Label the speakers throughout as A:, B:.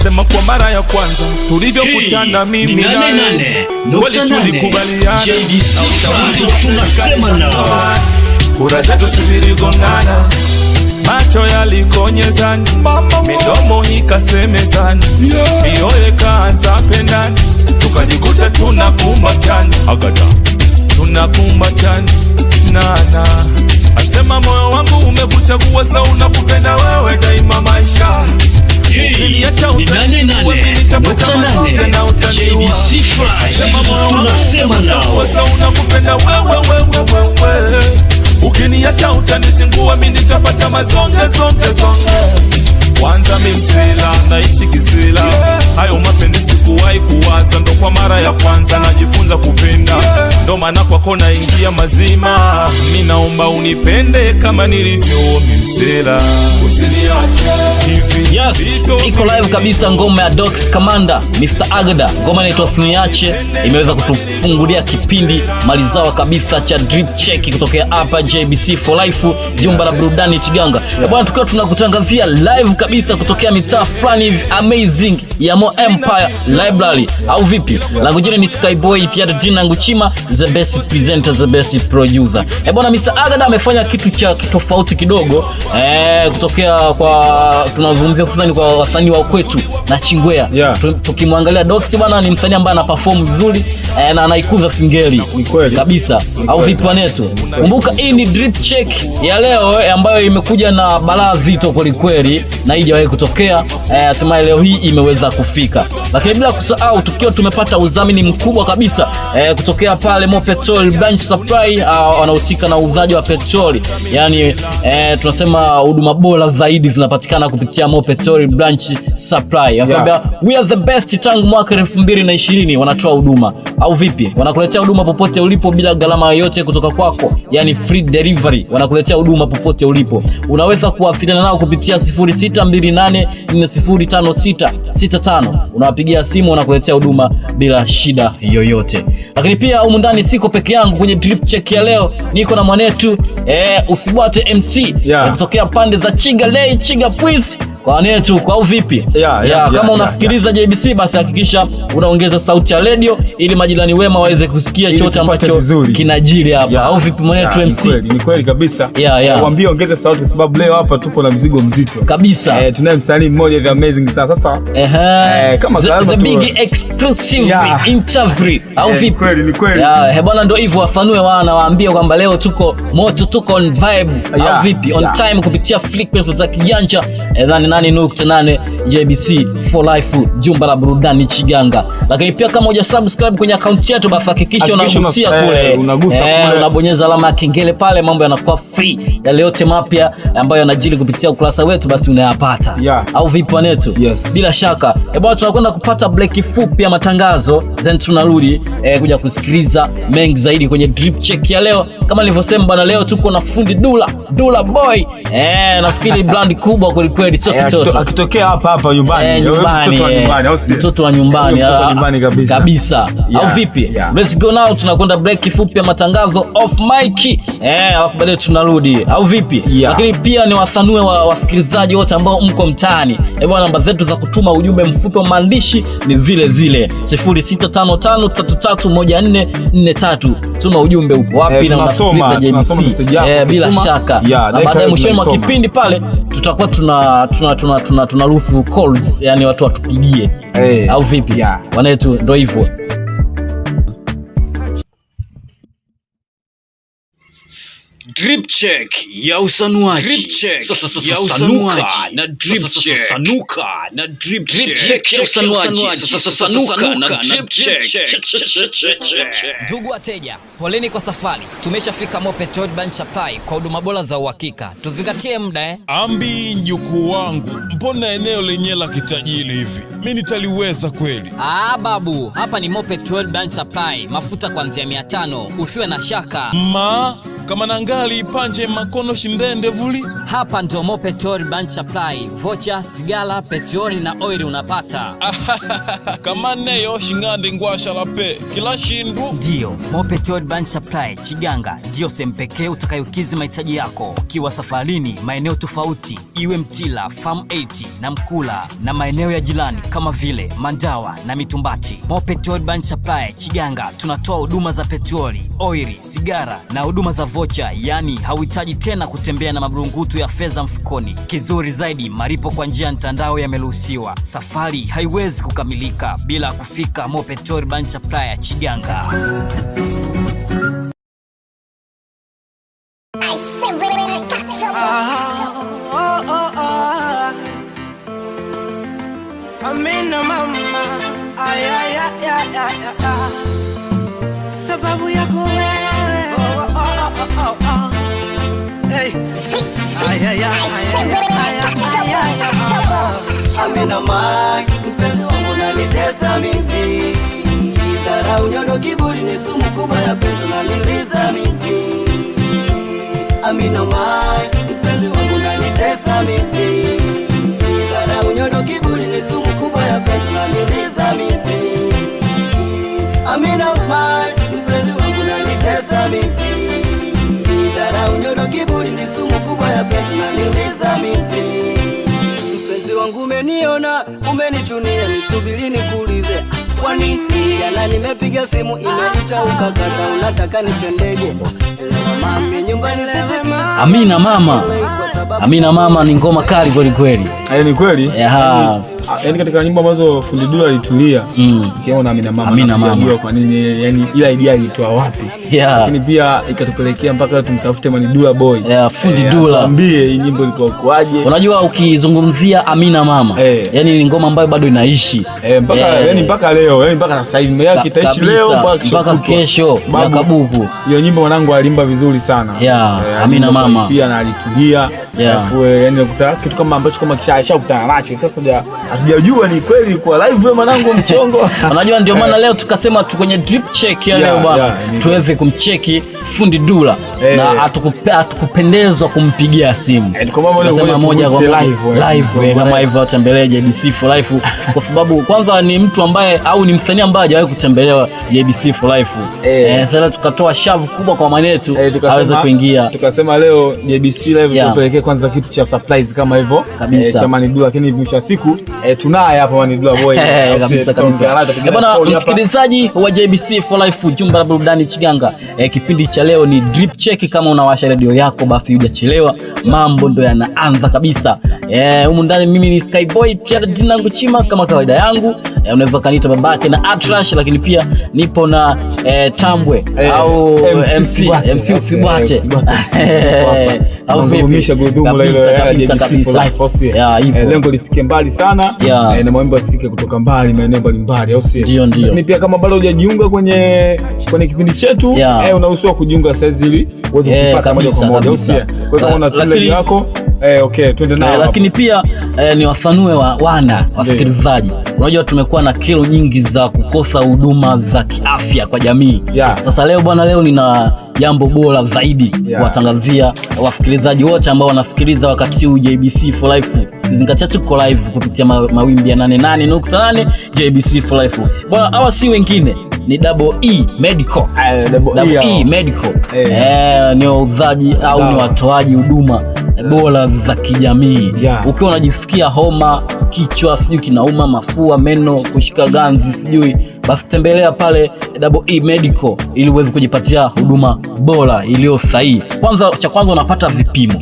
A: Nasema kwa mara ya kwanza tulivyokutana mimi nawe, kweli tulikubaliana kura zetu subiri gongana, macho yalikonyezana, midomo ikasemezana, mioyo ikaanza pendana, tukajikuta tunakumbatana, tunakumbatana nana. Asema moyo wangu umekuchagua, sa unakupenda wewe daima maisha. Ukiniacha utaniua, mimi nitapata mazonge na utaniua. Asema moyo wangu umekuchagua, sa unakupenda wewe. Ukiniacha utanizingua, mimi nitapata mazonge. Kwanza mimi msela, naishi kisela, hayo mapenzi sikuwahi kuwaza, ndo kwa mara ya kwanza najifunza kupenda, ndo maana kwako naingia mazima. Mimi naomba unipende kama nilivyo mimi msela, usiniache hivi.
B: Yes, iko live kabisa ngoma ya Dox Commander Mr. Agada, ngoma inaitwa Usiniache, imeweza kutufungulia kipindi malizawa kabisa cha Drip Check kutokea hapa JBC for Life, jumba la burudani Chiganga. Bwana, tukiwa tunakutangazia live kabisa kutokea mitaa fulani amazing ya Mo Empire Library, au vipi? Langu jina ni Skyboy, pia jina Nguchima, the best presenter, the best producer. Bwana, Mr. Agada amefanya kitu cha tofauti kidogo, kutokea kwa tunazungumzia sasa ni kwa wasanii wa kwetu na Chingwea. Tukimwangalia Dox bwana, ni msanii ambaye ana perform vizuri na anaikuza singeli kabisa, au vipi wanetu? Kumbuka hii ni Drip Check ya leo ambayo imekuja na balaa zito kweli na haijawahi kutokea. Sema leo hii imeweza kufika, lakini bila kusahau tukiwa tumepata udhamini mkubwa kabisa kutokea pale Mo Petrol Branch Supply, wanahusika na uuzaji wa petroli, yani tunasema huduma bora zaidi zinapatikana kupitia Mo Petrol Branch Supply. We are the best, tangu mwaka 2020 wanatoa huduma, au vipi? Wanakuletea huduma popote ulipo bila gharama yoyote kutoka kwako, yani free delivery. Wanakuletea huduma popote ulipo. Unaweza kuwasiliana nao kupitia 0628405665. Unawapigia simu, wanakuletea huduma bila shida yoyote. Lakini pia humu ndani siko peke yangu kwenye Drip Check ya leo, niko na mwanetu Usibwate MC kutokea pande za Chigalei, Chiga Please kwa netu, kwa vipi? Kama unafikiriza JBC, basi hakikisha unaongeza sauti ya radio ili majirani wema waweze kusikia chote ambacho kinajiri hapa, au vipi mwanetu MC?
C: Ni kweli kabisa. Waambie ongeza sauti kwa sababu leo hapa tupo na mzigo mzito kabisa. Tunaye msanii mmoja hivi amazing sana. Sasa kama
B: the big exclusive interview, au vipi?
C: Ni kweli.
B: Bwana, ndio hivyo, wafanue waambie kwamba leo tuko moto, tuko on vibe, au vipi? On time kupitia frequency za kijanja 8.8 JBC for Life, jumba la burudani Chiganga. Lakini pia kama hujasubscribe kwenye account yetu, basi hakikisha unagusia kule, unabonyeza alama ya kengele pale, mambo yanakuwa free. Yale yote mapya ambayo yanajili kupitia ukurasa wetu basi unayapata, au vipi wanetu? Bila shaka bwana, tunakwenda kupata break fupi ya matangazo, then tunarudi kuja kusikiliza mengi zaidi kwenye Drip Check ya leo. Kama nilivyosema bwana, leo tuko na fundi Dula Boy, na fili brand kubwa kweli, sio kitoto
C: akitokea hapa nyumbani,
B: mtoto wa nyumbani kabisa, au vipi? Let's go now, tunakwenda break fupi ya matangazo off mic, alafu baadaye tunarudi, au vipi? Lakini pia ni wasanue wasikilizaji wote ambao mko mtaani, bwana, namba zetu za kutuma ujumbe mfupi wa maandishi ni zile 0655331443. Tuma ujumbe upo wapi na unasikiliza JBC, bila shaka. Na baadaye mwishoni mwa kipindi pale tutakuwa tunaruhusu calls, yani watu watupigie, au vipi? Wanetu, ndio hivyo.
D: Drip Check ya usanuaji. Sasa sanuka na Drip Check. Sanuka na Drip Check ya usanuaji. Sasa sanuka na Drip Check.
E: Ndugu wateja, poleni kwa safari. Tumeshafika Mo Petrol Branch Supply kwa huduma bora za uhakika. Tuzingatie muda
F: Ambi mjukuu wangu, mbona eneo lenyewe la kitajiri hivi? Mimi nitaliweza kweli?
E: Babu, hapa ni Mo Petrol Branch Supply. Mafuta kuanzia 500, usiwe na shaka.
F: kama nangali panje makono shindende vuli.
E: Hapa ndio Mo Petrol Bank Supply. Vocha, sigala, petroli na oil unapata.
F: Kama neyo shingande ngwasha lape kila shindu.
E: Ndio Mo Petrol Bank Supply Chiganga ndio sehemu pekee utakayokizi mahitaji yako ukiwa safarini maeneo tofauti, iwe Mtila, Farm 80 na Mkula na maeneo ya jirani kama vile Mandawa na Mitumbati. Mo Petrol Bank Supply Chiganga tunatoa huduma za petroli, oili, sigara na huduma za vocha, yani hauhitaji tena kutembea na maburungutu ya fedha mfukoni. Kizuri zaidi, malipo kwa njia ya mtandao yameruhusiwa. Safari haiwezi kukamilika bila kufika Mo Petrol Bank Supply Chiganga.
G: Amina mama, sababu yako wewe. Hey.
H: Amina mai, mpenzi wangu unanitesa mimi. Dharau, nyodo, kiburi ni sumu kubwa ya penzi unaniliza mimi. Amina mai, mpenzi wangu unanitesa mimi. Dharau, nyodo, kiburi ni sumu kubwa ya penzi unaniliza mimi. Amina mai, mpenzi wangu unanitesa mimi. Dharau, nyodo, kiburi ni sumu kubwa ya penzi unaniliza mimi. Mpenzi wangu umeniona, umenichunia, nisubiri nikuulize kwa nini? Jana nimepiga simu imeita ukakata, unataka nipendege. Mami nyumbani sitaki.
B: Amina mama. Amina mama ni ngoma kali kweli kweli.
C: Ni kweli? Yaani katika nyimbo ambazo Fundi Dula alitulia, ukiona Amina mama.
B: Amina mama.
C: Kwa nini, yani ila idea ilitoa wapi? Lakini pia ikatupelekea mpaka tumtafute Manidula Boy.
B: Fundi Dula.
C: Tuambie hii nyimbo ilikuwa kwaje?
B: Unajua ukizungumzia Amina mama, yani ni ngoma ambayo bado inaishi.
C: Mpaka yani mpaka leo, yani mpaka sasa hivi yake itaishi leo
B: mpaka kesho ya Kabuku.
C: Hiyo nyimbo mwanangu alimba vizuri sana.
B: Amina mama.
C: Pia na alitulia. Yani ukuta kitu kama ambacho kama kishakutana nacho. Sasa hatujajua ni kweli kwa live wewe mwanangu mchongo.
B: Unajua ndio maana leo tukasema tu kwenye drip check ya leo bwana tuweze kumcheki Fundi Dula na atukupendezwa kumpigia simu. Tunasema moja kwa live kama hivyo tembelee JBC for Life kwa sababu kwanza ni mtu ambaye au ni msanii ambaye hajawahi kutembelewa JBC for Life. Sasa tukatoa shavu kubwa kwa manetu aweze kuingia.
C: Tukasema leo JBC live tupelekee kwanza kitu cha surprise kama hivyo cha Manidula, lakini mwisho siku tunaye hapa Manidula Boy
B: kabisa. Bwana msikilizaji wa JBC for Life, jumba la burudani Chiganga, kipindi cha leo ni drip check. Kama unawasha radio yako basi hujachelewa, mambo ndo yanaanza kabisa. Humu ndani mimi ni Skyboy Pierre Dinangu Chima kama kawaida yangu, unaweza kaniita babake na Atrash, lakini pia nipo na Tambwe au MC Sibwate
C: au vimisha gurudumu la ile kabisa. Lengo lifike mbali sana na mambo yasikike kutoka mbali maeneo mbalimbali, au sio?
B: Ndio.
C: Ni pia kama bado hujajunga kwenye kipindi chetu, unaruhusiwa kujiunga sasa hivi uweze kupata moja kwa moja, au sio? Kwa hiyo una channel yako twende nayo.
B: Lakini pia ni wafanue wana wasikilizaji. Unajua tumekuwa na kero nyingi za kukosa huduma za kiafya kwa jamii. Sasa leo bwana, leo nina jambo bora zaidi kuwatangazia wasikilizaji wote ambao wanasikiliza wakati huu JBC for Life. Zingatia tuko live kupitia mawimbi ya 88.8 JBC for Life. Bwana, hawa si wengine ni Double E Medical. Double E Medical. Ni wauzaji au ni watoaji huduma bora za kijamii. Ukiwa unajisikia homa, kichwa sijui kinauma, mafua, meno, kushika ganzi sijui, basi tembelea pale Double E Medical ili uweze kujipatia huduma bora iliyo sahihi. Kwanza unapata vipimo.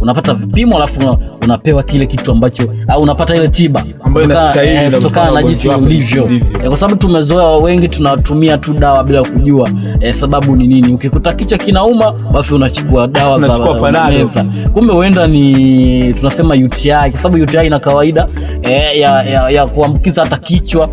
B: Unapata vipimo alafu unapewa kile kitu ambacho au unapata ile tiba
C: ambayo inastahili
B: kutokana na jinsi ulivyo. Kwa sababu tumezoea wengi tunatumia tu dawa bila kujua sababu ni nini. Ukikuta kichwa kinauma basi unachukua dawa za meza. Kumbe huenda ni tunasema UTI, kwa sababu UTI ina kawaida ya kuambukiza hata kichwa,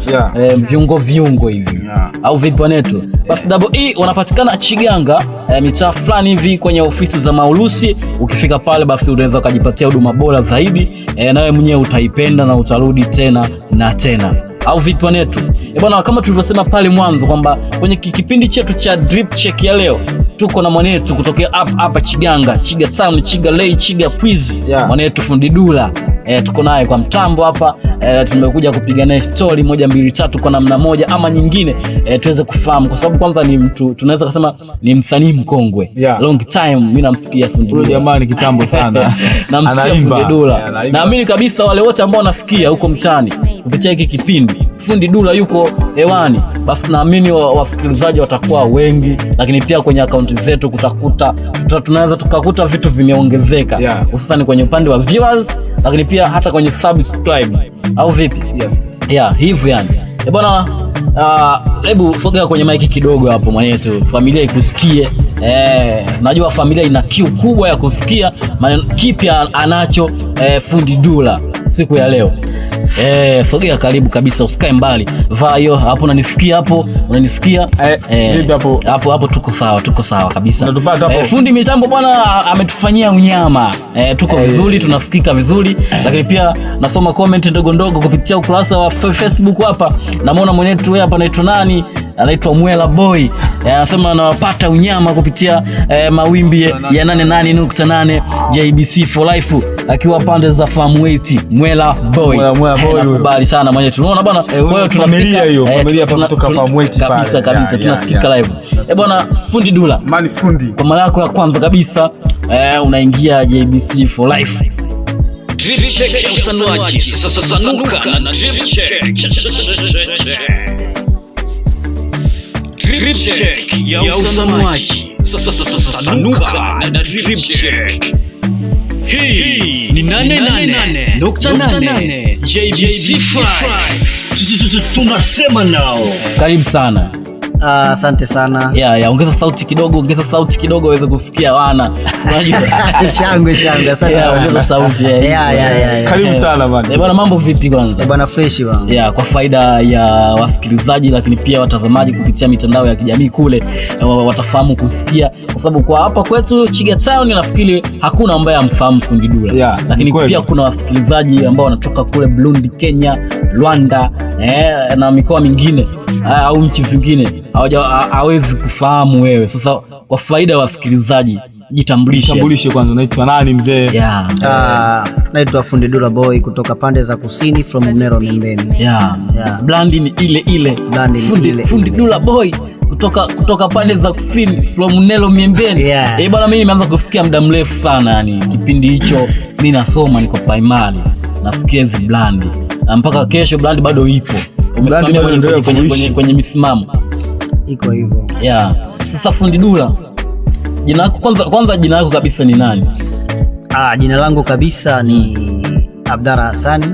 B: viungo hivi. Au vipi wanetu? Basi Double E wanapatikana Chiganga, mitaa fulani hivi kwenye ofisi za Maulusi. Ukifika pale basi unaweza kujipatia huduma bora zaidi, nawe mwenyewe utaipenda na utarudi tena na tena. Au vipi wanetu? Bwana, kama tulivyosema pale mwanzo kwamba kwenye kipindi chetu cha Drip Check ya leo tuko na mwanetu kutokea hapa Chiganga, Chiga Town, Chiga Lay, Chiga Quiz. Mwanetu Fundi Dula. Tuko naye kwa mtambo hapa. Tumekuja kupiga naye story 1 2 3 kwa namna moja ama nyingine, tuweze kufahamu kwa sababu kwanza ni mtu tunaweza kusema ni msanii mkongwe. Long time mimi namsikia Fundi Dula.
C: Jamani kitambo sana.
B: Namsikia Fundi Dula. Naamini kabisa wale wote ambao wanasikia huko mtaani kupitia hiki kipindi Fundi Dula yuko hewani, basi naamini wasikilizaji watakuwa wengi, lakini pia kwenye akaunti zetu tunaweza tukakuta vitu vimeongezeka, hususan kwenye upande wa viewers, lakini pia hata kwenye subscribe au vipi? Hivyo yani. Bwana, hebu sogea kwenye mic kidogo hapo mwanetu, familia ikusikie. Najua familia ina kiu kubwa ya kusikia kipya anacho Fundi Dula siku ya leo. Sogea karibu kabisa, usikae mbali. Vaa hiyo hapo, unanisikia hapo? Unanisikia? Hapo tuko sawa kabisa. Fundi mitambo bwana ametufanyia unyama. Tuko vizuri, tunasikika vizuri, lakini pia nasoma comment ndogo kupitia ukurasa wa Facebook hapa. Namuona mwenetu hapa anaitwa nani? Anaitwa Mwela Boy. Anasema anawapata unyama kupitia mawimbi ya 88.8 JBC for life, akiwa pande za Farm 8. Mwela Boy. Nakubali sana mwenyewe. Tunaona bwana, wewe
C: familia hiyo, familia hapa kutoka Farm 8 pale.
B: Kabisa tunasikika live. Bwana Fundi Dula.
C: Mani Fundi.
B: Kwa mara yako ya kwanza kabisa unaingia JBC for life.
D: Drip Check ya usanuaji. Sanuka na Drip Check. Drip Check ya usanuaji. Sanuka na Drip Check. Hii ni 88.8 JBC5. Tunasema nao.
B: Karibu sana.
I: Asante sana.
B: Ongeza sauti kidogo uweze kufikia wana. Unajua?
I: Shangwe asante.
B: Ongeza sauti.
C: Karibu sana bwana.
B: Bwana, mambo vipi kwanza?
I: Bwana fresh wangu.
B: Kwa faida ya wasikilizaji lakini pia watazamaji kupitia mitandao ya kijamii kule watafahamu kusikia, kwa sababu kwa hapa kwetu Chiga Town nafikiri hakuna ambaye amfahamu Fundi Dula. Lakini pia kuna wasikilizaji ambao wanatoka kule Burundi, Kenya, Rwanda na mikoa mingine au nchi zingine hawezi kufahamu wewe. Sasa kwa faida ya wasikilizaji, jitambulishe kwanza, unaitwa nani mzee?
I: Naitwa Fundi Dula Boy kutoka pande za kusini from Mnero Miembeni.
B: Blandi ni ile. Fundi Dula Boy kutoka pande za kusini from Mnero Miembeni. Bwana, mimi nimeanza kusikia muda mrefu sana, yani kipindi hicho mimi nasoma, niko primary, nasikia hizi Blandi mpaka kesho. Blandi bado ipo, kwenye misimamo
I: iko hivyo.
B: Sasa Fundi Dula, jina lako kwanza jina lako kabisa ni nani?
I: Jina langu kabisa ni Abdara Hassani.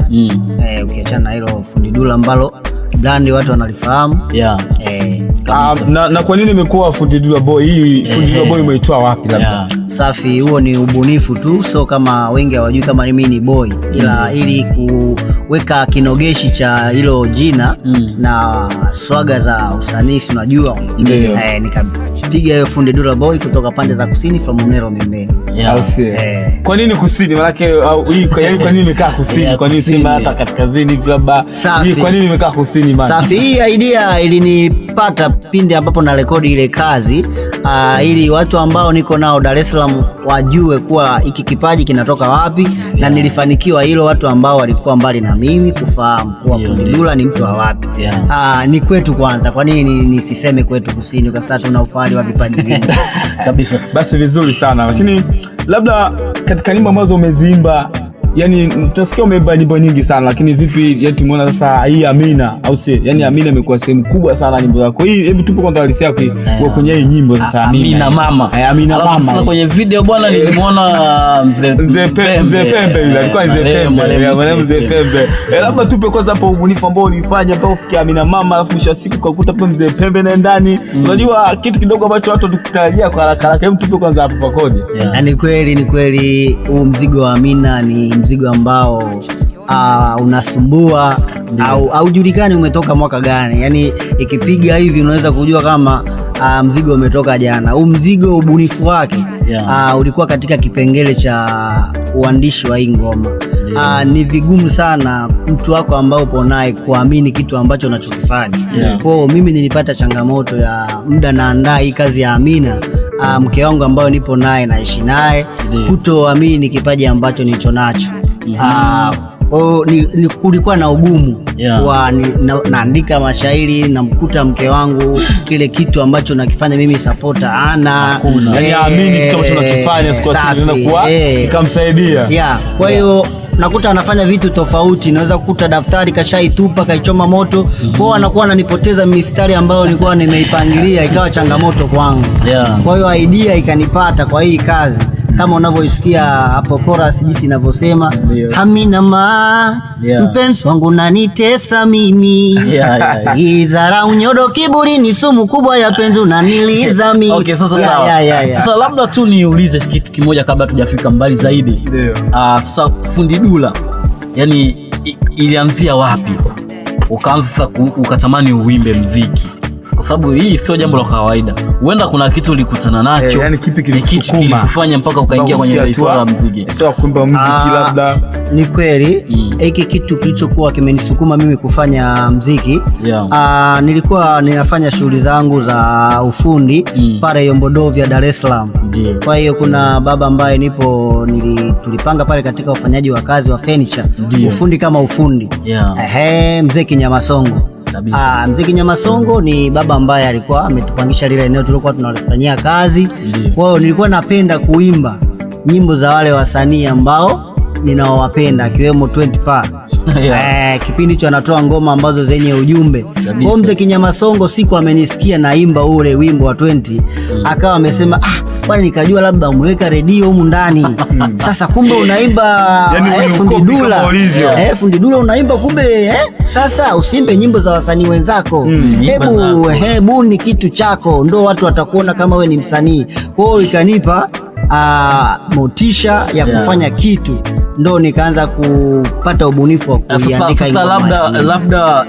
I: Ukiachana hilo Fundi Dula ambalo brand watu wanalifahamu.
C: Na kwa nini imekuwa Fundi Dula Boy? Hii Fundi Dula Boy umeitoa wapi labda?
I: Safi, huo ni ubunifu tu, so kama wengi hawajui kama mimi ni boy, ila ili kuweka kinogeshi cha hilo jina na swaga za usanii unajua, nikapiga hiyo Fundi Dula Boy kutoka pande za kusini from Mnero Miembeni.
C: Kwa nini kusini? Maana hii kwa nini imekaa kusini? Kwa nini sema hata kaskazini labda? Hii kwa nini imekaa kusini maana?
I: Safi, hii idea ilinipata pindi ambapo na rekodi ile kazi, ili watu ambao niko nao Dar es Salaam wajue kuwa hiki kipaji kinatoka wapi, na nilifanikiwa hilo, watu ambao walikuwa mbali na mimi kufahamu kuwa Fundi Dula ni mtu wa wapi. Ni kwetu kwanza, kwa nini nisiseme kwetu kusini, kwa sababu tuna ufahari wa vipaji vingi.
C: Kabisa. Basi vizuri sana, lakini labda katika nyimbo ambazo umeziimba, yani tutasikia umeimba nyimbo nyingi sana, lakini vipi yani tumeona sasa hii Amina, au si? Yani Amina imekuwa sehemu kubwa sana nyimbo zako. Hii hebu tupo kwanza halisi yako kwa kwenye hii nyimbo sasa
B: Amina mama.
C: Amina mama.
B: Sasa kwenye video bwana nilimuona
C: mzee Pembe yule, alikuwa mzee Pembe. Labda tupe kwanza hapo ubunifu ambao ulifanya mpaka ufikie Amina mama, alafu mwisho siku ukakuta pia mzee Pembe na ndani. Unajua kitu kidogo ambacho watu tukutarajia kwa haraka. Hebu tupe kwanza hapo kwa kodi.
I: Ni kweli huu mzigo wa Amina ni mzigo ambao unasumbua au julikani umetoka mwaka gani. Yani ikipiga hivi unaweza kujua kama mzigo umetoka jana. Huu mzigo ubunifu wake ulikuwa katika kipengele cha uandishi wa hii ngoma. Ni vigumu sana mtu wako ambao upo naye kuamini kitu ambacho unachokifanya. Kwa mimi nilipata changamoto ya muda naandaa hii kazi ya Amina, mke wangu ambayo nipo naye naishi naye, kutoamini kipaji ambacho nilicho nacho. Kulikuwa na ugumu wa naandika mashairi, namkuta mke wangu kile kitu ambacho nakifanya mimi supporta ana
C: amini kitu ambacho nakifanya kwa ikamsaidia.
I: Kwa hiyo nakuta anafanya vitu tofauti, naweza kukuta daftari kashaitupa kaichoma moto, kwa anakuwa ananipoteza mistari ambayo nilikuwa nimeipangilia, ikawa changamoto kwangu. Kwa hiyo idea ikanipata kwa hii kazi, kama unavyoisikia hapo chorus jinsi inavyosema, Amina mpenzi wangu nanitesa mimi, Dharau nyodo kiburi ni sumu kubwa ya penzi unaniliza mimi.
B: Okay, sasa sawa. Sasa labda tu niulize kitu kimoja kabla tujafika mbali zaidi. Sasa Fundi Dula, yani ilianzia wapi ukaanza ukatamani uimbe muziki? Kwa sababu hii sio jambo la kawaida. Huenda kuna kitu ulikutana nacho,
C: yani kipi
B: kilikufanya mpaka ukaingia kwenye swala la muziki?
C: Sio kuimba muziki labda.
I: Ni kweli hiki kitu kilichokuwa kimenisukuma mimi kufanya muziki. Nilikuwa ninafanya shughuli zangu za ufundi pale Yombodovia, Dar es Salaam. Kwa hiyo kuna baba ambaye tulipanga pale katika ufanyaji wa kazi wa furniture, ufundi kama ufundi. Mzee Kinyamasongo. Mzee Kinyamasongo ni baba ambaye alikuwa ametupangisha lile eneo tulikuwa tunalifanyia kazi. Kwa hiyo nilikuwa napenda kuimba nyimbo za wale wasanii ambao ninaowapenda, akiwemo 20 Pa. Kipindi hicho anatoa ngoma ambazo zenye ujumbe. Kwa Mzee Kinyamasongo siku amenisikia naimba ule wimbo wa 20, akawa amesema bwana, nikajua labda umeweka redio humu ndani. Sasa kumbe unaimba Fundi Dula. Fundi Dula unaimba kumbe sasa usimbe nyimbo za wasanii wenzako. Hebu ni kitu chako ndo watu watakuona kama we ni msanii. Kwa hiyo ikanipa motisha ya kufanya kitu, ndo nikaanza kupata ubunifu wa kuiandika hiyo.
B: Labda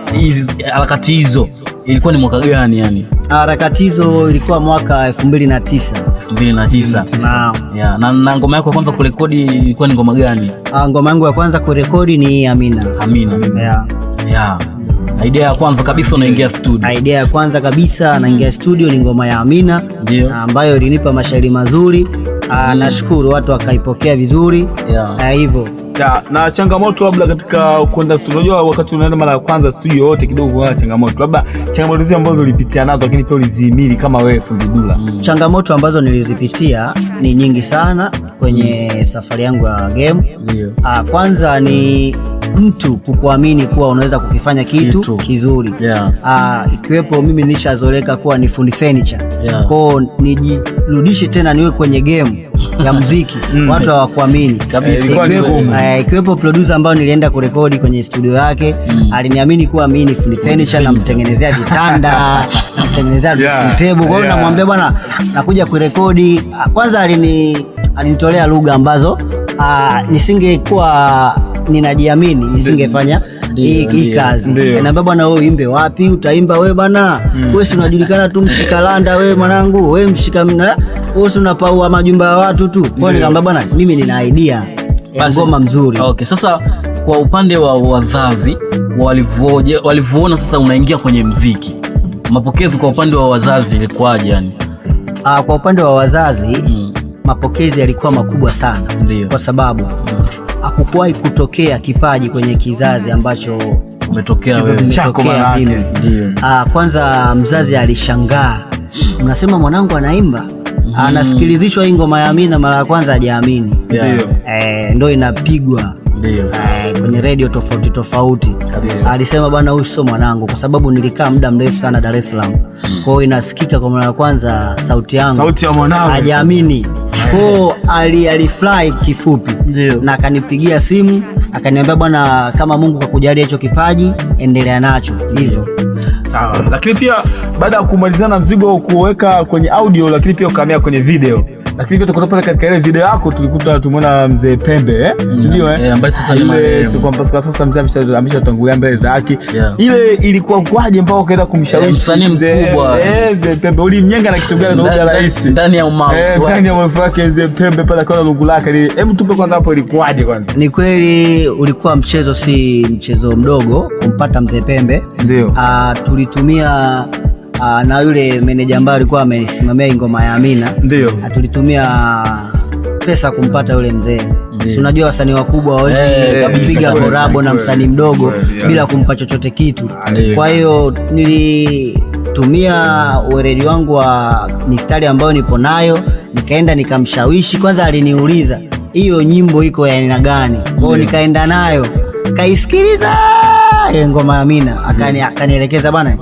B: harakati hizo ilikuwa ni mwaka gani yani?
I: Harakati hizo ilikuwa mwaka 2009.
B: 2009. Na ngoma yako ya kwanza kurekodi ilikuwa ni ngoma gani?
I: Ngoma yangu ya kwanza kurekodi ni Amina.
B: Idea ya kwanza kabisa unaingia studio.
I: Idea ya kwanza kabisa naingia studio ni ngoma ya Amina, ambayo ilinipa mashairi mazuri. Nashukuru watu wakaipokea vizuri. Hivyo.
C: Na changamoto labda katika kwenda studio, unajua wakati unaenda mara ya kwanza studio yote kidogo kuna changamoto. Labda changamoto hizo ambazo ulipitia nazo lakini pia ulizihimili kama wewe Fundi Dula.
I: Changamoto ambazo nilizipitia ni nyingi sana kwenye safari yangu ya game. Kwanza ni mtu kukuamini kuwa unaweza kukifanya kitu kizuri. Ikiwepo mimi nishazoleka kuwa ni fundi furniture. Kwa nijirudishe tena niwe kwenye game ya muziki, watu hawakuamini. Ikiwepo producer ambao nilienda kurekodi kwenye studio yake, aliniamini kuwa mimi ni fundi furniture, namtengenezea vitanda, namtengenezea dressing table. Kwa hiyo namwambia bwana, nakuja kurekodi. Kwanza alinitolea lugha ambazo nisingekuwa ninajiamini nisingefanya hii kazi. Naambia bwana, wewe uimbe wapi? Utaimba wewe bwana, wewe si unajulikana tu mshikalanda wewe mwanangu, wewe mshika wewe si unapaua majumba ya watu tu. Kwa hiyo nikamwambia bwana, mimi nina idea ya ngoma mzuri.
B: Okay, sasa kwa upande wa wazazi walivyoona sasa unaingia kwenye muziki, mapokezi kwa upande wa wazazi ilikuwaje yani?
I: Kwa upande wa wazazi mapokezi yalikuwa makubwa sana. Kwa sababu hakukuwahi kutokea kipaji kwenye kizazi ambacho
B: umetokea
I: mimi. Kwanza mzazi alishangaa, mnasema mwanangu anaimba, anasikilizishwa hii ngoma ya Amina mara ya kwanza hajaamini. Ndio inapigwa kwenye radio tofauti. Alisema bwana, huyu sio mwanangu, kwa sababu nilikaa muda mrefu sana Dar es Salaam. Kwa hiyo inasikika kwa mara ya kwanza sauti yangu,
C: sauti ya mwanangu,
I: hajaamini. Kwa alifly kifupi. Na akanipigia simu akaniambia bwana, kama Mungu kakujalia hicho kipaji endelea nacho hivyo.
C: Sawa. Lakini pia baada ya kumalizana mzigo kuweka kwenye audio, lakini pia ukahamia kwenye video. Lakini vile tukutoka katika ile video yako tulikuta tumeona mzee Pembe sio
B: ambaye sasa ni
C: ile kwa sasa mzee ameshatangulia mbele za haki. Ile ilikuwa kwaje mpaka ukaenda kumshawishi
B: msanii mkubwa
C: mzee Pembe? Ulimnyenga na kitu gani na rais
B: ndani ya umma
C: ndani ya mfuko wake mzee Pembe pale kwa lungu lake? Hebu tupe kwanza hapo ilikuwaje kwanza?
I: Ni kweli ulikuwa mchezo, si mchezo mdogo kumpata mzee Pembe.
C: Ndio
I: tulitumia na yule meneja ambaye alikuwa amesimamia ngoma ya Amina.
C: Ndio
I: tulitumia pesa kumpata yule mzee. Si unajua wasanii wakubwa hawezi kupiga collab na msanii mdogo bila kumpa chochote kitu. Kwa hiyo nilitumia uweredi wangu wa mistari ambayo nipo nayo, nikaenda nikamshawishi. Kwanza aliniuliza hiyo nyimbo iko ya aina gani, kwa hiyo nikaenda nayo kaisikiliza ngoma ya Amina, akanielekeza bana,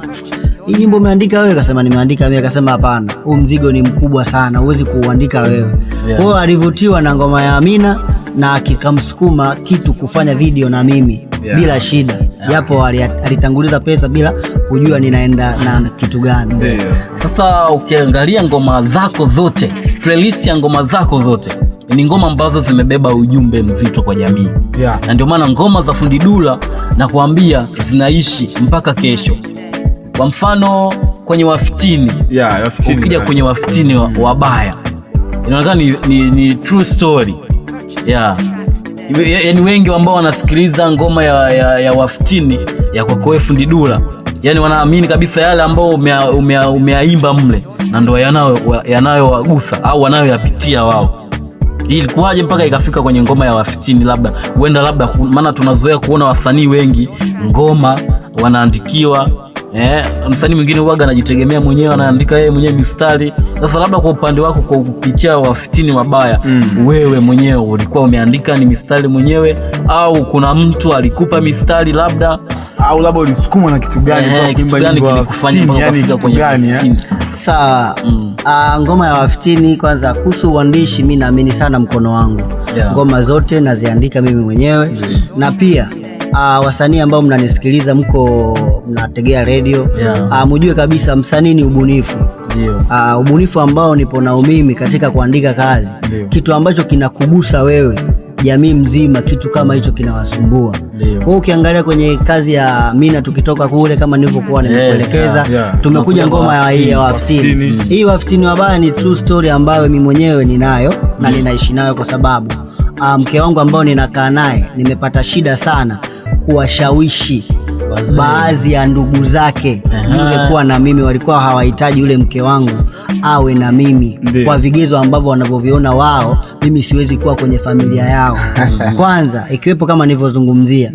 I: hii nyimbo umeandika wewe? Akasema nimeandika mimi. Akasema hapana, huu mzigo ni mkubwa sana, huwezi kuuandika wewe. Kwa hiyo alivutiwa na ngoma ya Amina na akikamsukuma kitu kufanya video na mimi bila shida, japo alitanguliza pesa bila kujua ninaenda na kitu gani.
B: Sasa ukiangalia ngoma zako zote, playlist ya ngoma zako zote ni ngoma ambazo zimebeba ujumbe mzito kwa jamii. Na ndio maana ngoma za Fundi Dula na kuambia zinaishi mpaka kesho. Kwa mfano kwenye wafitini, ukija kwenye wafitini wabaya, inaonekana ni true story. Yaani wengi ambao wanasikiliza ngoma ya wafitini ya kwako Fundi Dula, yani wanaamini kabisa yale ambao umeaimba mle na ndio yanayowagusa au wanayoyapitia wao. Ilikuwaje mpaka ikafika kwenye ngoma ya wafitini? Labda maana tunazoea kuona wasanii wengi ngoma wanaandikiwa, msanii mwingine huaga anajitegemea mwenyewe, anaandika yeye mwenyewe mistari. Sasa labda kwa upande wako, kwa kupitia wafitini wabaya, wewe mwenyewe ulikuwa umeandika ni mistari mwenyewe, au kuna mtu alikupa mistari labda,
C: au labda ulisukumwa na kitu gani kwa kuimba nyimbo
B: kilikufanya mpaka kufika kwenye wafitini?
I: Sawa. Ngoma ya wafitini, kwanza kuhusu uandishi, mimi naamini sana mkono wangu. Ngoma zote naziandika mimi mwenyewe. Na pia wasanii ambao mnanisikiliza, mko mnategea radio, mjue kabisa msanii ni ubunifu. Ubunifu ambao nipo nao mimi katika kuandika kazi, kitu ambacho kinakugusa wewe, jamii mzima, kitu kama hicho kinawasumbua. Kwa hiyo ukiangalia kwenye kazi ya Amina, tukitoka kule kama nilivyokuwa nimekuelekeza, tumekuja ngoma ya wafitini. Hii wafitini wabaya ni true story ambayo mimi mwenyewe ninayo na ninaishi nayo, kwa sababu mke wangu ambao ninakaa naye nimepata shida sana kuwashawishi baadhi ya ndugu zake yule kuwa na mimi. Walikuwa hawahitaji yule mke wangu awe na mimi kwa vigezo ambavyo wanavyoviona wao, mimi siwezi kuwa kwenye familia yao. Kwanza ikiwepo kama nilivyozungumzia,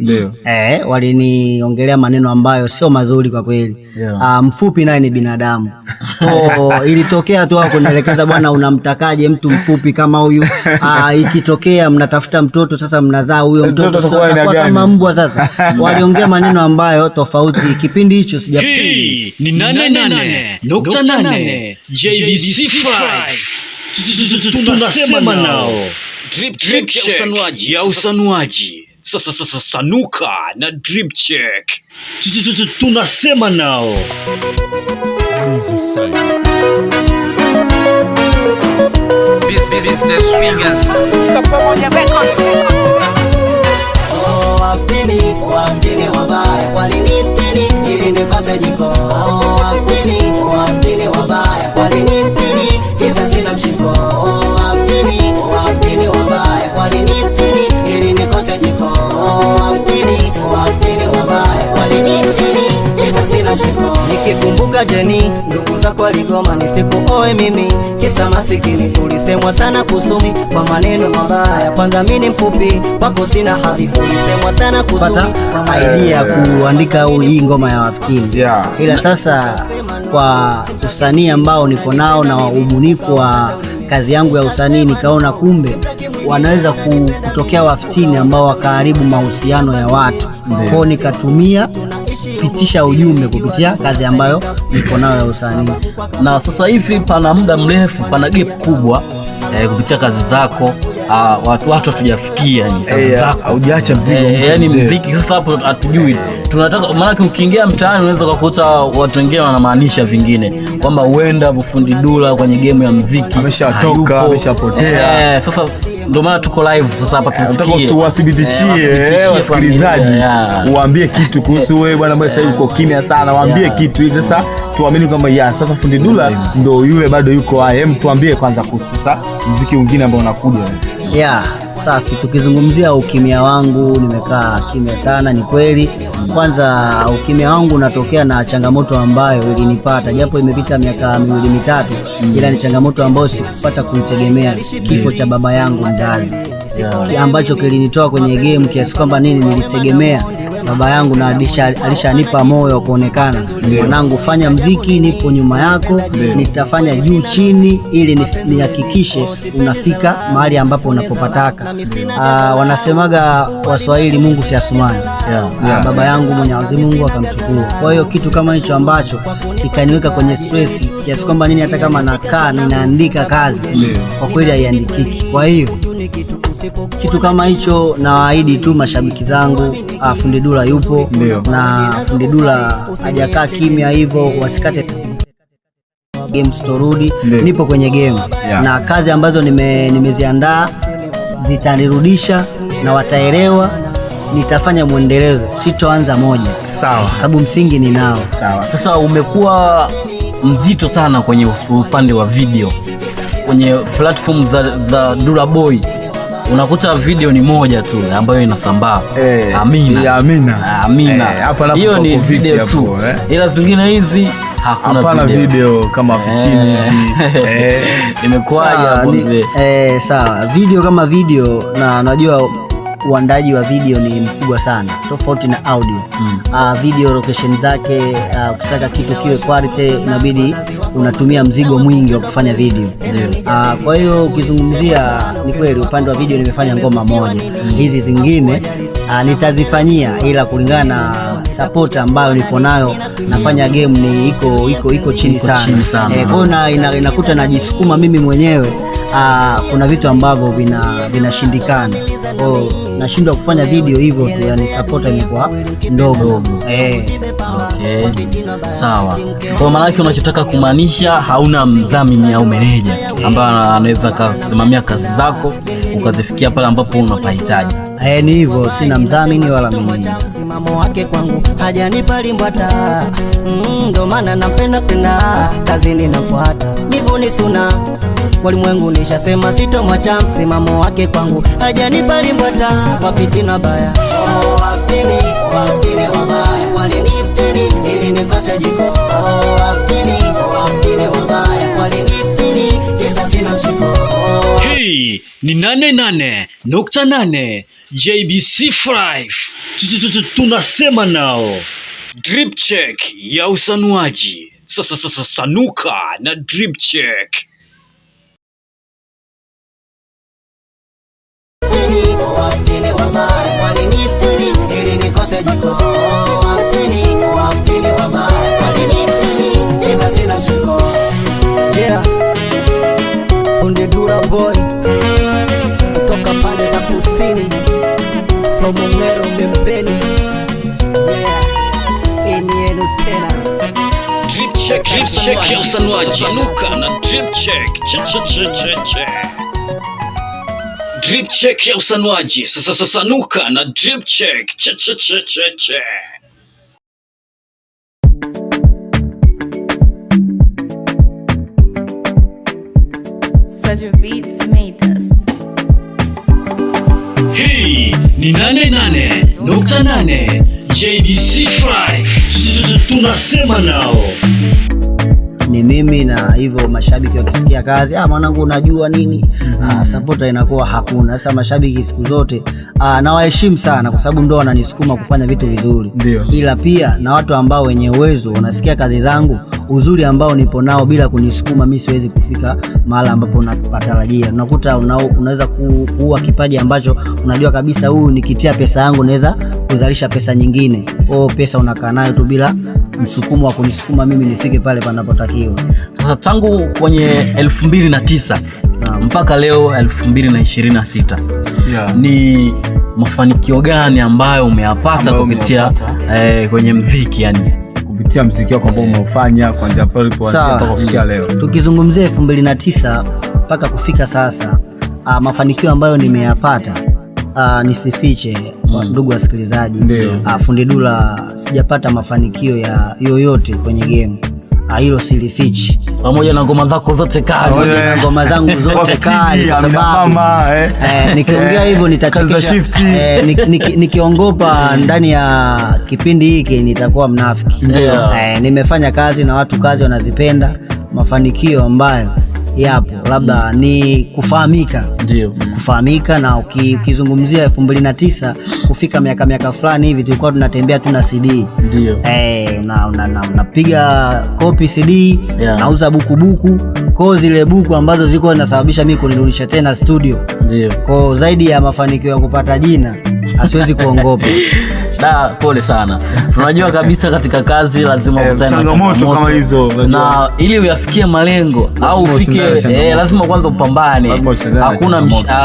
I: waliniongelea maneno ambayo sio mazuri kwa kweli. Mfupi naye ni binadamu. Ilitokea tu hapo kunielekeza, bwana, unamtakaje mtu mfupi kama huyu? Ikitokea mnatafuta mtoto, sasa mnazaa huyo mtoto sio kama mbwa. Sasa waliongea maneno ambayo tofauti. Kipindi hicho
D: Hii ni 88.8 JBC5. Tunasema nao drip check ya usanuaji. Sasa sanuka na drip check. Tunasema nao
G: Business fingers pamoja records.
H: Wafitini wabaya waliniftini ili nikose jiko. Wafitini wabaya waliniftini kisa sina mshiko. Wafitini wabaya waliniftini ili nikose jiko. Wafitini wabaya waliniftini kisa sina mshiko. Nikikumbuka jeni ndugu zako waligoma nisikuoe mimi, kisa masikini. Ulisemwa sana kusumi kwa maneno mabaya, kwanza mimi mfupi wako sina hadhi. Ulisemwa sana kusumi
I: idea kuandika hii ngoma ya wafitini. Ila sasa kwa usanii ambao niko nao na ubunifu wa kazi yangu ya usanii, nikaona kumbe wanaweza kutokea wafitini ambao wakaharibu mahusiano ya watu. Kwa nikatumia pitisha ujumbe kupitia kazi ambayo niko nayo ya usanii.
B: Na sasa hivi pana muda mrefu, pana gap kubwa kupitia kazi zako. Watu hatujafikia yani kazi zako,
C: hujaacha mzigo.
B: Yani muziki sasa hapo hatujui tunataka, maana ukiingia mtaani unaweza kukuta watu wengine wanamaanisha vingine kwamba huenda Fundi Dula kwenye game ya muziki
C: ameshatoka, ameshapotea.
B: Sasa ndio maana tuko live sasa hapa tusikie.
C: Tuwathibitishie wasikilizaji, uambie kitu kuhusu wewe bwana ambaye sasa uko kimya sana, waambie kitu ili sasa tuamini kwamba sasa Fundi Dula ndio yule bado yuko hai. Tuambie kwanza kuhusu sasa muziki mwingine ambao unakuja.
I: Safi. Tukizungumzia ukimya wangu, nimekaa kimya sana, ni kweli. Kwanza ukimya wangu unatokea na changamoto ambayo ilinipata, japo imepita miaka 2-3, ila ni changamoto ambayo sikupata kuitegemea, kifo cha baba yangu mzazi, ambacho kilinitoa kwenye game kiasi kwamba nilitegemea baba yangu na alishanipa moyo wa kuonekana, mwanangu, fanya mziki, nipo nyuma yako, nitafanya juu chini ili nihakikishe unafika mahali ambapo unapopataka. Wanasemaga Waswahili, Mungu si Asumani. Baba yangu Mwenyezi Mungu akamchukua. Kwa hiyo kitu kama hicho ambacho kikaniweka kwenye stress kiasi kwamba hata kama nakaa ninaandika kazi, kwa kweli haiandikiki. Kwa hiyo kitu kama hicho nawaahidi tu mashabiki zangu, Fundi Dula yupo. Na Fundi Dula hajakaa kimya hivyo, wasikate game storudi. Nipo kwenye game na kazi ambazo nimeziandaa zitanirudisha na wataelewa, nitafanya mwendelezo, sitoanza moja.
C: Sawa,
I: sababu msingi ninao.
B: Sasa umekuwa mzito sana kwenye upande wa video kwenye platform za Dula Boy. Unakuta video ni moja tu ambayo inasambaa. Amina. Hiyo ni video tu. Ila zingine hizi
C: hapana video kama 15 hivi.
B: Imekuwaje hapo mzee?
I: Sawa, video kama video, na unajua uandaji wa video ni mkubwa sana, tofauti na audio. Video location zake, ukitaka kitu kiwe quality inabidi unatumia mzigo mwingi wa kufanya video. Kwa hiyo ukizungumzia, ni kweli upande wa video nimefanya ngoma moja. Hizi zingine nitazifanyia, ila kulingana na support ambayo nipo nayo, nafanya game ni iko chini sana. Kwa hiyo inakuta najisukuma mimi mwenyewe. Kuna vitu ambavyo vinashindikana. Nashindwa kufanya video hivyo tu, yani support imekuwa ndogo.
B: Sawa. Kwa maana yake unachotaka kumaanisha hauna mdhamini au meneja ambaye anaweza kusimamia kazi zako ukazifikia pale ambapo unapahitaji.
I: Ni hivyo, sina mdhamini wala meneja.
H: Msimamo wake kwangu hajanipa limbwata, ndo maana napenda kazi ninafuata, nivuni suna walimwengu, nishasema sitomwacha. Msimamo wake kwangu hajanipa limbwata, wafitina baya, waftini wabaya, waliniftini ili nikose jiko. Waftini wabaya, waliniftini kisa sina mshiko.
D: Hii ni 88.8 JBC5. Tunasema nao. Drip check ya usanuaji. Sanuka na drip check.
H: Waftini wabaya, waliniftini ili nikose jiko. Waftini wabaya, waliniftini kisa sina mshiko. Fundi Dula Boy kutoka pande za kusini, from Mero Mbembeni. Ini yenu tena.
D: Drip check ya usanuaji. Sanuka na drip check. Drip check ya usanuaji. Sanuka na drip check.
J: Such beats made this.
D: Hii ni 88.8 JBC5. Tunasema nao.
I: Ni mimi, na hivyo mashabiki wakisikia kazi, mwanangu unajua nini, supporta inakuwa hakuna. Sasa mashabiki siku zote nawaheshimu sana, kwa sababu ndio wananisukuma kufanya vitu vizuri. Ila pia na watu ambao wenye uwezo wanasikia kazi zangu, uzuri ambao nipo nao, bila kunisukuma mimi siwezi kufika mahali ambapo napatarajia. Unakuta unaweza kuua kipaji ambacho unajua kabisa huyu nikitia pesa yangu naweza kuzalisha pesa nyingine. Pesa unakaa nayo tu bila msukumo wa kunisukuma mimi nifike pale panapotakiwa.
B: Sasa tangu kwenye 2009 mpaka leo 2026, ni mafanikio gani ambayo umeyapata kupitia kwenye muziki, yani
C: kupitia muziki wako ambao umeufanya kuanzia pale ulipoanzia mpaka kufikia leo?
I: Tukizungumzia 2009 mpaka kufika sasa, mafanikio ambayo nimeyapata, nisifiche ndugu wasikilizaji, Fundi Dula sijapata mafanikio ya yoyote kwenye game. Hilo silifichi.
B: Pamoja na ngoma zako zote kali,
I: pamoja na ngoma zangu zote kali, kwa sababu nikiongea hivyo nitachekesha, nikiongopa ndani ya kipindi hiki nitakuwa mnafiki. Nimefanya kazi na watu, kazi wanazipenda. Mafanikio ambayo yapo labda ni kufahamika.
B: Ndio.
I: Kufahamika, na ukizungumzia 2009 kufika miaka fulani hivi tulikuwa tunatembea tu na CD.
B: Ndio.
I: Napiga copy CD, nauza buku. Kwa zile buku ambazo zilikuwa zinasababisha mimi kunirudisha tena studio.
B: Ndio.
I: Kwa zaidi ya mafanikio ya kupata jina, asiwezi kuongopa.
B: Pole sana. Tunajua kabisa katika kazi lazima ukutane na
C: changamoto kama hizo,
B: na ili uyafikie malengo au ufike, lazima kwanza upambane.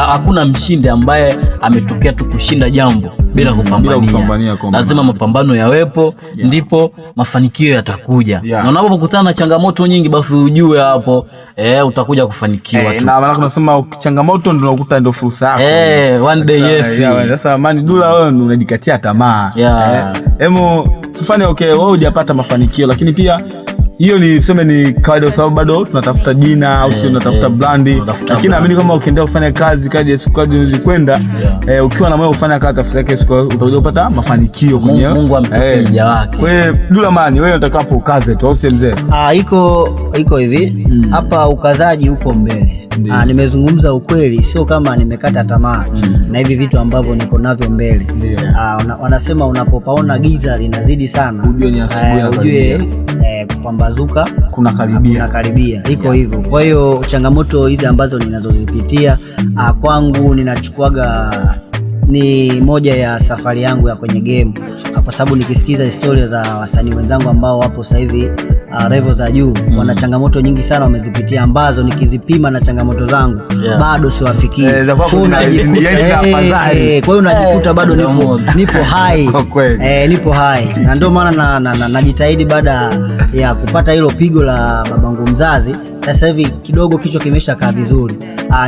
B: Hakuna mshindi ambaye ametokea tu kushinda jambo bila kupambania. Lazima mapambano yawepo, ndipo mafanikio yatakuja. Na unapokutana na changamoto nyingi, basi ujue hapo utakuja kufanikiwa tu.
C: Na maana tunasema changamoto ndio unakuta ndio fursa yako.
B: One day
C: Sasa Mani Dula, wewe unajikatia tamaa. Hemo tufanye wewe hujapata mafanikio, lakini pia hiyo ni tuseme ni kawaida, kwa sababu bado tunatafuta jina au sio, tunatafuta brandi. Lakini naamini kama ukiendelea kufanya kazi siku unazikwenda, ukiwa na moyo ufanya kazi, tafsiri yake siku utakuja kupata mafanikio kwenye
B: Mungu amtupie mja wake.
C: Kwa hiyo Dula Mani, wewe utakapo ukaze tu, au sio mzee?
I: Iko hivi hapa, ukazaji uko mbele. Nimezungumza ukweli, sio kama nimekata tamaa na hivi vitu ambavyo niko navyo mbele. Wanasema unapopaona giza linazidi sana, ujue kupambazuka kuna karibia. Iko hivyo. Kwa hiyo changamoto hizi ambazo ninazozipitia kwangu, ninachukuaga ni moja ya safari yangu ya kwenye game, kwa sababu nikisikiza historia za wasanii wenzangu ambao wapo sasa hivi level za juu, wana changamoto nyingi sana wamezipitia, ambazo nikizipima na changamoto zangu bado siwafikii. Kwa hiyo unajikuta bado nipo hai. Nipo hai, na ndio maana najitahidi baada ya kupata hilo pigo la babangu mzazi. Sasa hivi kidogo kichwa kimesha kaa vizuri.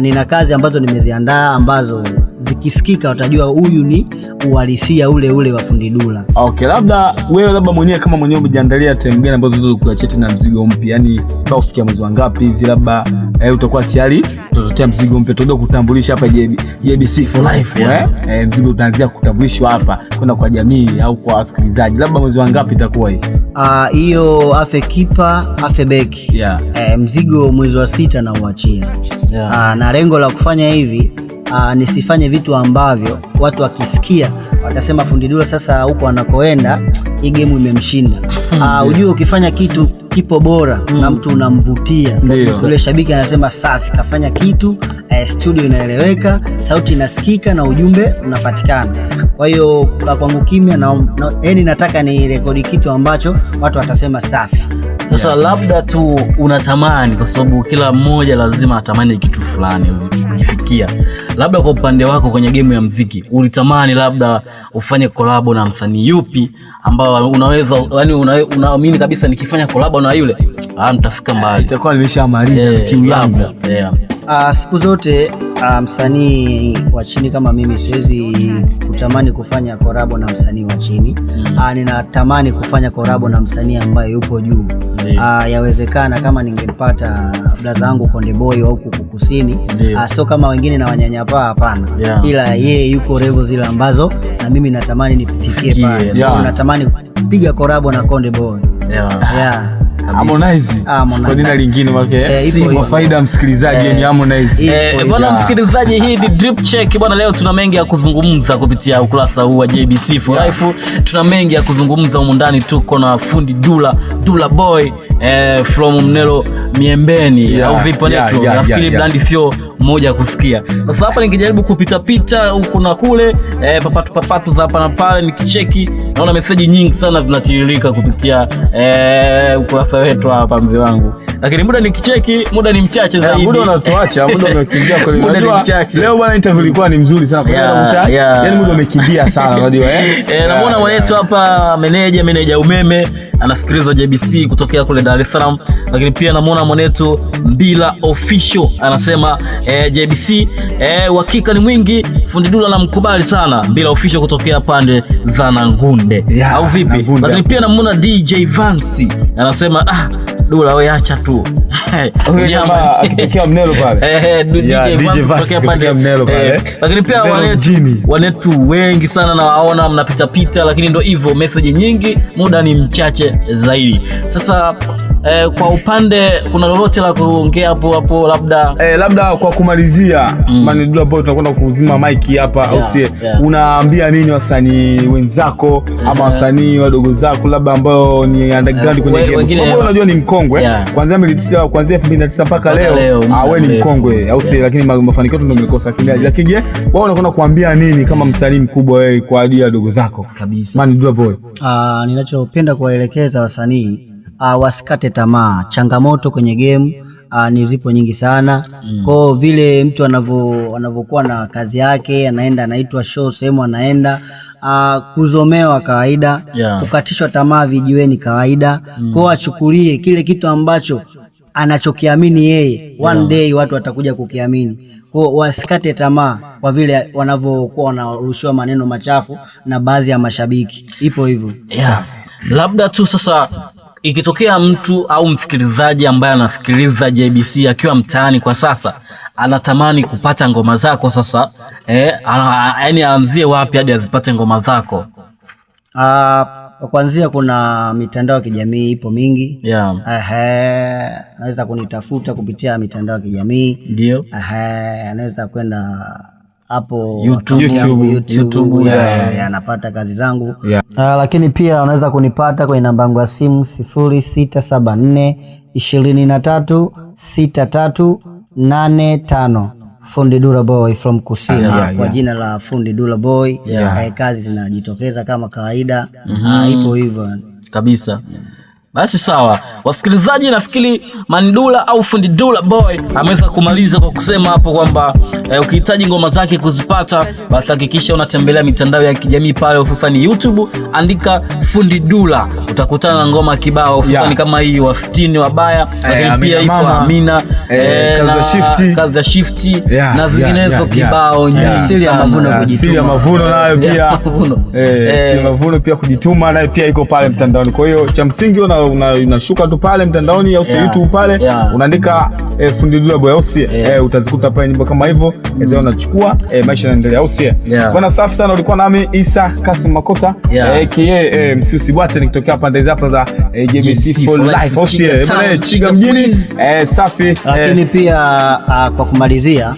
I: Nina kazi ambazo nimeziandaa ambazo zikisikika watajua huyu ni uhalisia ule wa Fundi Dula.
C: Okay, labda wewe mwenyewe kama mwenyewe umejiandalia time gani ambazo unaweza kuachia na mzigo mpya? Yani kwa kufikia mwezi wangapi hivi labda utakuwa tayari kutotea mzigo mpya, tuende kutambulisha hapa JBC for life. Mzigo utaanzia kutambulishwa hapa kwenda kwa jamii au kwa wasikilizaji, labda mwezi wangapi itakuwa hii?
I: Hiyo afe kipa afe beki. Mzigo mwezi wa 6 na uachia. Na lengo la kufanya hivi nisifanye vitu ambavyo watu wakisikia watasema Fundi Dula sasa huko anakoenda hii game imemshinda. Ujue ukifanya kitu kipo bora na mtu unamvutia, yule shabiki anasema safi, kafanya kitu, studio inaeleweka, sauti inasikika na ujumbe unapatikana. Kwa hiyo kwangu kimya yani nataka ni rekodi kitu ambacho watu watasema safi.
B: Sasa labda tu unatamani, kwa sababu kila mmoja lazima atamani kitu fulani kukifikia. Labda kwa upande wako kwenye game ya muziki, ulitamani labda ufanye collab na msanii yupi ambao unaweza, yani unaamini kabisa nikifanya collab na yule nitafika mbali,
C: itakuwa nimeshamaliza kiu yangu?
I: Siku zote msanii wa chini kama mimi siwezi kutamani kufanya collab na msanii wa chini. Ninatamani kufanya collab na msanii ambaye yupo juu. Yawezekana kama ningempata brother wangu Konde Boy au Kuku Kusini, sio kama wengine na wanyanyapaa, hapana. Ila yeye yuko level zile ambazo na mimi natamani nifikie pale. Natamani kupiga collab na Konde Boy.
C: Harmonize. Kwa jina lingine wake kwa faida msikilizaji ni Harmonize.
B: Bwana msikilizaji, hii ni Drip Check bwana. Leo tuna mengi ya kuzungumza kupitia ukurasa huu wa JBC for Life. Tuna mengi ya kuzungumza humu ndani, tuko na Fundi Dula Boy from Mnelo Miembeni au vipi neto. Nafikiri brand sio moja kusikia. Sasa hapa nikijaribu kupita huko na kule, papatu za hapa na pale, nikicheki naona message nyingi sana zinatiririka kupitia ukurasa wetu hapa, mzee wangu. lakini muda nikicheki, muda ni mchache zaidi.
C: Muda unatuacha, muda umekimbia kweli.
B: Muda ni mchache.
C: Leo bwana interview ilikuwa ni mzuri sana kwa yani muda umekimbia sana unajua
B: namuona mwanetu hapa meneja umeme anasikiliza JBC kutokea kule Dar es Salaam, lakini pia namuona mwanetu Mbila Official anasema JBC uhakika ni mwingi, Fundi Dula namkubali sana. Mbila Official kutokea pande za Nangunde au vipi? Lakini pia namuona DJ Vansi anasema Dula wewe acha tu.
C: Jamaa akitokea Mnelo pale.
B: DJ Vansi kutokea Mnelo pale. Lakini pia wanetu wengi sana na waona mnapita, lakini ndo hivyo, message nyingi, muda ni mchache zaidi. Sasa kwa upande kuna lolote la kuongea hapo labda
C: kwa kumalizia Mani Dula Boy, tunakwenda kuzima mic hapa au sie, unaambia nini wasanii wenzako ama wasanii wadogo zako labda ambao ni underground kwenye game? Kwa sababu unajua ni mkongwe kuanzia 2009 mpaka leo, wewe ni mkongwe au sie, lakini mafanikio ndio umekosa kimya. Lakini je, wewe unakwenda kuambia nini kama msanii mkubwa wewe kwa ajili ya wadogo zako
B: kabisa?
C: Mani Dula Boy,
I: ninachopenda kuwaelekeza wasanii wasikate tamaa. Changamoto kwenye game ni zipo nyingi sana. Kwa vile mtu anavyokuwa na kazi yake, anaenda anaitwa show sehemu, anaenda kuzomewa kawaida, kukatishwa tamaa vijiweni kawaida. Kwa achukulie kile kitu ambacho anachokiamini yeye, one day watu watakuja kukiamini. Kwa wasikate tamaa kwa vile wanavyokuwa wanarushiwa maneno machafu na baadhi ya mashabiki. Ipo hivyo.
B: Labda tu sasa ikitokea mtu au msikilizaji ambaye anasikiliza JBC akiwa mtaani kwa sasa, anatamani kupata ngoma zako sasa, yani aanzie wapi hadi azipate ngoma zako?
I: Kwanza kuna mitandao ya kijamii ipo mingi. Anaweza kunitafuta kupitia mitandao ya kijamii.
B: Ndio.
I: Anaweza kwenda hapo
B: YouTube.
I: Anapata kazi zangu. Lakini pia unaweza kunipata kwenye namba yangu ya simu 0674 23 6385. Fundi Dula Boy from Kusina. Kwa jina la Fundi Dula Boy. Kazi zinajitokeza kama kawaida. Ipo hivyo
B: kabisa. Basi sawa, wasikilizaji, nafikiri Mani Dula au Fundi Dula Boy ameweza kumaliza kwa kusema hapo kwamba ukihitaji ngoma zake kuzipata, basi hakikisha unatembelea mitandao ya kijamii pale, hususan YouTube, andika Fundi Dula, utakutana na ngoma kibao hususan kama hii Wafitini Wabaya, lakini pia ipo Amina, kazi ya shifti na zinginezo kibao nyingi.
I: Siri ya mavuno
C: nayo pia siri ya mavuno pia kujituma nayo pia iko pale mtandaoni. Kwa hiyo cha msingi unashuka tu pale mtandaoni au YouTube pale, unaandika Fundi Dula Boy au si utazikuta pale nyimbo kama hivyo, unachukua maisha yanaendelea au si bwana. Safi sana, ulikuwa nami Isa Kasim Makota aka Msusi Bwate nikitokea pande hapa za JBC for life au si bwana, Chiga mjini. Safi.
I: Lakini pia kwa kumalizia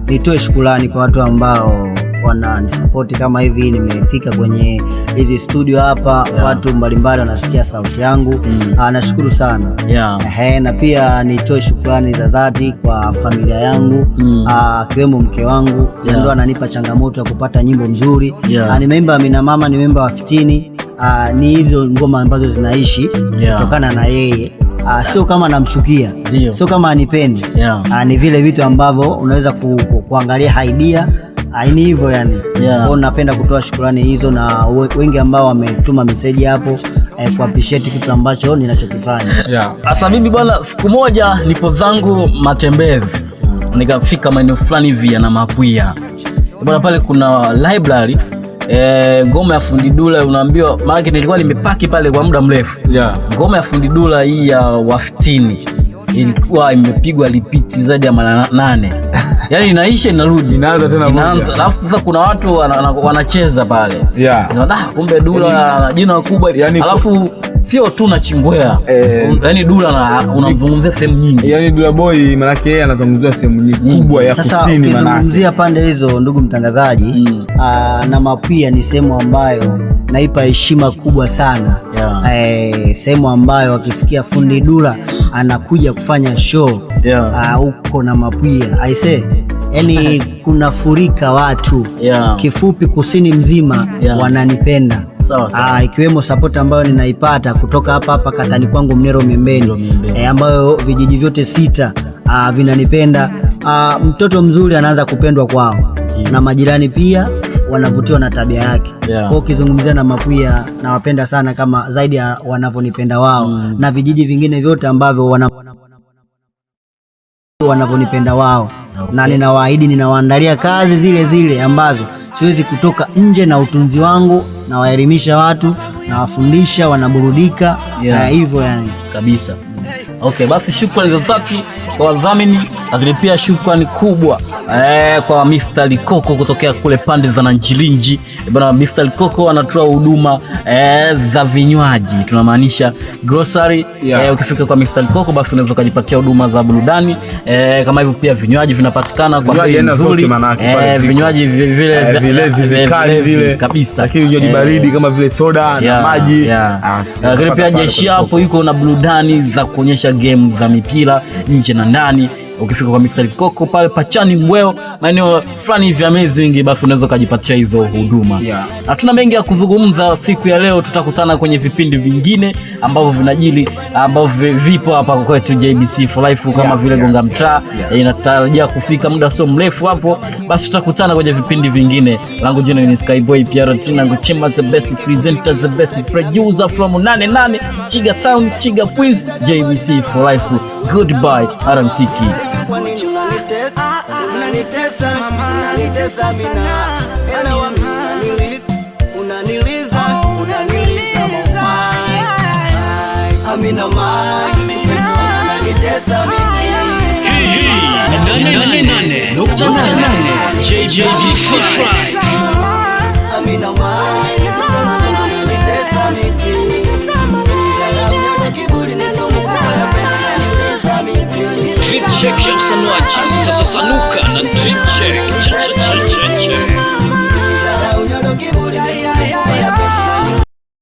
I: nitoe shukrani kwa watu ambao wananisupport kama hivi. Nimefika kwenye hizi studio hapa, watu mbalimbali wanasikia sauti yangu. Nashukuru sana. Na pia nitoe shukrani za dhati kwa familia yangu, akiwemo mke wangu, ndio ananipa changamoto ya kupata nyimbo nzuri. Nimeimba Amina Mama, nimeimba Wafitini. Ni hizo ngoma ambazo zinaishi kutokana na yeye. Sio kama namchukia, sio kama anipendi. Ni vile vitu ambavyo unaweza kuangalia idea ni hivyo yani. Kwa napenda kutoa shukrani hizo na wengi ambao wametuma message hapo kwa appreciate kitu ambacho ninachokifanya.
B: Asa bibi bwana, siku moja nipo zangu matembezi, nikafika maeneo fulani hivi na Mapuia bwana, pale kuna library ngoma ya Fundi Dula, unaambiwa maana nilikuwa nimepaki pale kwa muda mrefu. Ngoma ya Fundi Dula hii ya Wafitini ilikuwa imepigwa repeat zaidi ya mara 8. Yani inaisha inarudi,
C: inaanza tena moja.
B: Alafu sasa kuna watu wanacheza pale. Kumbe Dula ana jina kubwa. Alafu sio tu na Chingwea. Yani Dula unamzungumzia sehemu nyingi.
C: Yani Dula Boy maana yake yeye anazungumzia sehemu nyingi kubwa ya kusini maana.
I: Sasa ukizungumzia pande hizo, ndugu mtangazaji, na Mapuia ni sehemu ambayo naipa heshima kubwa sana. Sehemu ambayo wakisikia Fundi Dula anakuja kufanya show huko na Mapuia, I say yani kuna furika watu. Kifupi kusini mzima wananipenda.
B: Sawa.
I: Ikiwemo support ambayo ninaipata kutoka hapa katani kwangu Mnero Miembeni, ambayo vijiji vyote 6 vinanipenda. Mtoto mzuri anaanza kupendwa kwao na majirani pia wanavutiwa na tabia yake. Kwa ukizungumzia na Mapuya nawapenda sana kama zaidi ya wanavyonipenda wao, na vijiji vingine vyote ambavyo wanavyonipenda wao. Na ninawaahidi ninawaandalia kazi zile ambazo siwezi kutoka nje na utunzi wangu, na waelimisha watu, na wafundisha, wanaburudika hivyo yani
B: kabisa. Okay, basi shukrani za dhati kwa wadhamini, lakini pia shukrani kubwa kwa Mr. Likoko kutokea kule pande za Nanjirinji. Bwana Mr. Likoko anatoa huduma za vinywaji, tunamaanisha grocery. Ukifika kwa Mr. Likoko basi unaweza kujipatia huduma za burudani kama hivyo, pia vinywaji vinapatikana kwa bei nzuri. Vinywaji vile vikali vile kabisa,
C: lakini vinywaji baridi kama vile soda na maji.
B: Lakini pia jeshi hapo yuko na burudani za kuonyesha game za mipira nje na ndani. Ukifika kwa Mr. Likoko pale Pachani Mweo, maeneo fulani hivi amazing, basi unaweza kujipatia hizo huduma. Hatuna mengi ya kuzungumza siku ya leo, tutakutana kwenye vipindi vingine ambavyo vinajili, ambavyo vipo hapa kwetu JBC for Life, kama vile Gonga Mtaa inatarajia kufika muda sio mrefu hapo. Basi tutakutana kwenye vipindi vingine. Langu jina ni Skyboy PRT, nangu Chema, the best presenter, the best producer from 88 Chiga Town, Chiga Pwins, JBC for Life. Goodbye, Aramsiki.
H: Kwa nini unanitesa mina, elewa unaniliza mawai, Amina mai, unanitesa mimi. Amina mai, unanitesa mimi. Kiburi ni sumu kubaya pesa.
D: Drip check ya usanuaji, sasa sanuka na drip check.